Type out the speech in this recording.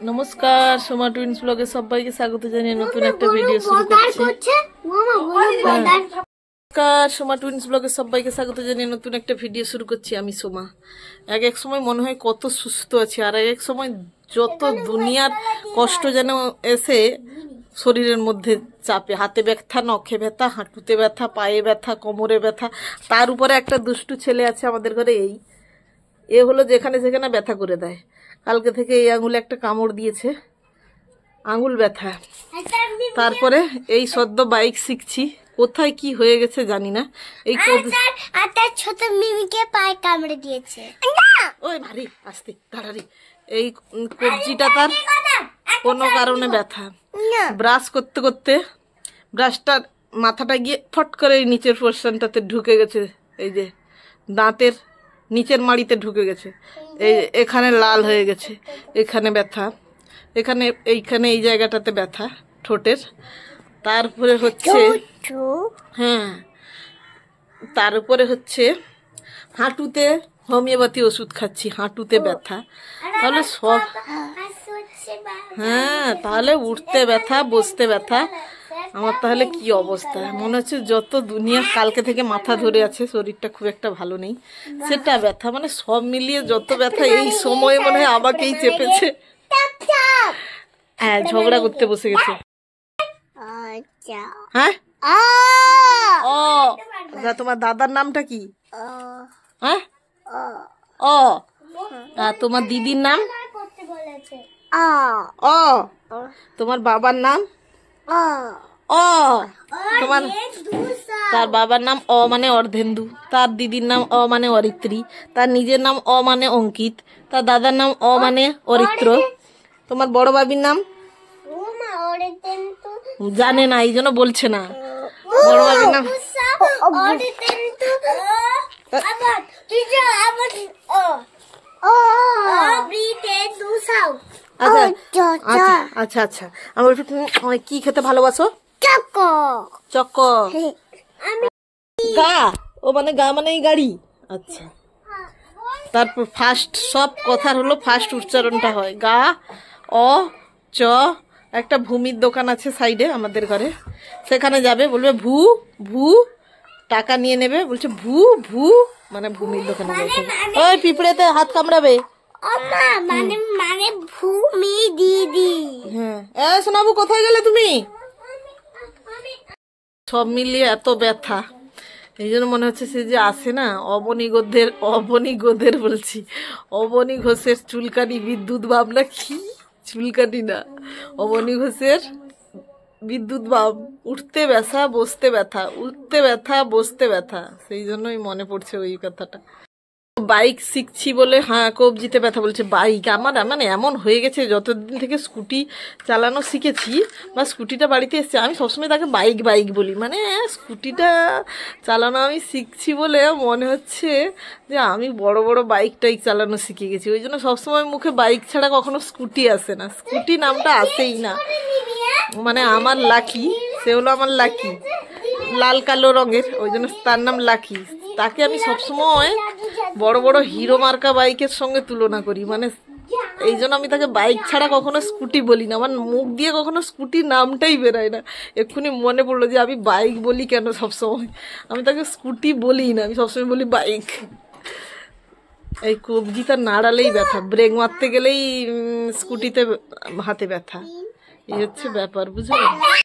নমস্কার, সোমা টুইন্স ব্লগে সবাইকে স্বাগত জানিয়ে নতুন একটা ভিডিও শুরু করছি। নমস্কার, সোমা টুইন্স ব্লগে সবাইকে স্বাগত জানিয়ে নতুন একটা ভিডিও শুরু করছি। আমি সোমা। এক সময় মনে হয় কত সুস্থ আছি, আর এক সময় যত দুনিয়ার কষ্ট যেন এসে শরীরের মধ্যে চাপে। হাতে ব্যথা, নখে ব্যথা, হাঁটুতে ব্যথা, পায়ে ব্যথা, কোমরে ব্যথা। তার উপরে একটা দুষ্টু ছেলে আছে আমাদের ঘরে। এ হলো যেখানে সেখানে ব্যথা করে দেয়। কালকে থেকে এই আঙুলে একটা কামড় দিয়েছে, আঙুল ব্যথা। তারপরে এই সদ্য বাইক শিখছি, কোথায় কি হয়ে গেছে জানি না। এই ছোট মিমিকে পায়ে কামড়ে দিয়েছে। ওই ভারী আস্তে দাঁড়ারি। এই কবজিটা তার কোনো কারণে ব্যথা। ব্রাশ করতে করতে ব্রাশটার মাথাটা গিয়ে ফট করে এই নিচের পোর্শনটাতে ঢুকে গেছে। এই যে দাঁতের নিচের মাড়িতে ঢুকে গেছে। এখানে লাল হয়ে গেছে, এখানে ব্যথা, এইখানে এই জায়গাটাতে ব্যথা ঠোঁটের। তারপরে হচ্ছে তার উপরে হচ্ছে হাঁটুতে হোমিওপ্যাথি ওষুধ খাচ্ছি, হাঁটুতে ব্যথা। তাহলে সব তাহলে উঠতে ব্যথা, বসতে ব্যথা। আমার তাহলে কি অবস্থা, মনে হচ্ছে যত দুনিয়া কালকে থেকে মাথা ধরে আছে, শরীরটা খুব একটা ভালো নেই, সেটা ব্যথা। মানে সব মিলিয়ে যত ব্যথা এই সময় মনে হয় আমাকেই চেপেছে। হ্যাঁ, ঝগড়া করতে বসে গেছে। হ্যাঁ, ও তোমার দাদার নামটা কি? হ্যাঁ, ও তোমার দিদির নাম? ও তোমার বাবার নাম? ও তোমার তার বাবার নাম অ মানে অর্ধেন্দু, তার দিদির নাম অ মানে অরিত্রী, তার নিজের নাম অ মানে অঙ্কিত, তার দাদার নাম অ মানে অরিত্র। তোমার বড় বাবির নাম জানে না, এই জন্য বলছে না। বড় বাবির নাম আচ্ছা আচ্ছা। আমি বলছি তুমি কি খেতে ভালোবাসো? চক্ক। গা, ও মানে গা মানে গাড়ি। আচ্ছা, তারপর ফার্স্ট সব কথার হলো ফার্স্ট উচ্চারণটা হয় গা, অ, চ। একটা ভূমির দোকান আছে সাইডে আমাদের ঘরে, সেখানে যাবে, বলবে ভূ ভূ, টাকা নিয়ে নেবে, বলছে ভূ ভূ, মানে ভূমির দোকানে যাবে। ওই পিঁপড়েতে হাত কামড়াবে। ভূমি দিদি। হ্যাঁ, শোনাবো কোথায় গেলে তুমি? সব মিলিয়ে এত ব্যথা, এই জন্য মনে হচ্ছে সে যে আসে না অবনী ঘোষের চুলকানি বিদ্যুৎ বাম, না কি চুলকানি না, অবনী ঘোষের বিদ্যুৎ বাম। উঠতে ব্যথা, বসতে ব্যথা, উঠতে ব্যথা, বসতে ব্যথা। সেই জন্যই মনে পড়ছে ওই কথাটা। বাইক শিখছি বলে কবজিতে ব্যথা বলছে। বাইক আমার মানে এমন হয়ে গেছে, যতদিন থেকে স্কুটি চালানো শিখেছি বা স্কুটিটা বাড়িতে এসছে, আমি সবসময় তাকে বাইক বাইক বলি। মানে স্কুটিটা চালানো আমি শিখছি বলে মনে হচ্ছে যে আমি বড় বড় বাইক টাইক চালানো শিখে গেছি। ওই জন্য সবসময় মুখে বাইক ছাড়া কখনো স্কুটি আসে না, স্কুটি নামটা আসেই না। মানে আমার লাকি, সে হলো আমার লাকি, লাল কালো রঙের, ওই জন্য তার নাম লাকি। তাকে আমি সবসময় বড় বড় হিরো মার্কা বাইকের সঙ্গে তুলনা করি। মানে এই জন্য আমি তাকে বাইক ছাড়া কখনো স্কুটি বলি না, আমার মুখ দিয়ে কখনো স্কুটি নামটাই বেরোয় না। এক্ষুনি মনে পড়লো যে আমি বাইক বলি কেন সবসময়, আমি তাকে স্কুটি বলি না, আমি সবসময় বলি বাইক। এই কবজিটা নাড়ালেই ব্যথা, ব্রেক মারতে গেলেই স্কুটিতে হাতে ব্যথা, এই হচ্ছে ব্যাপার, বুঝলেন?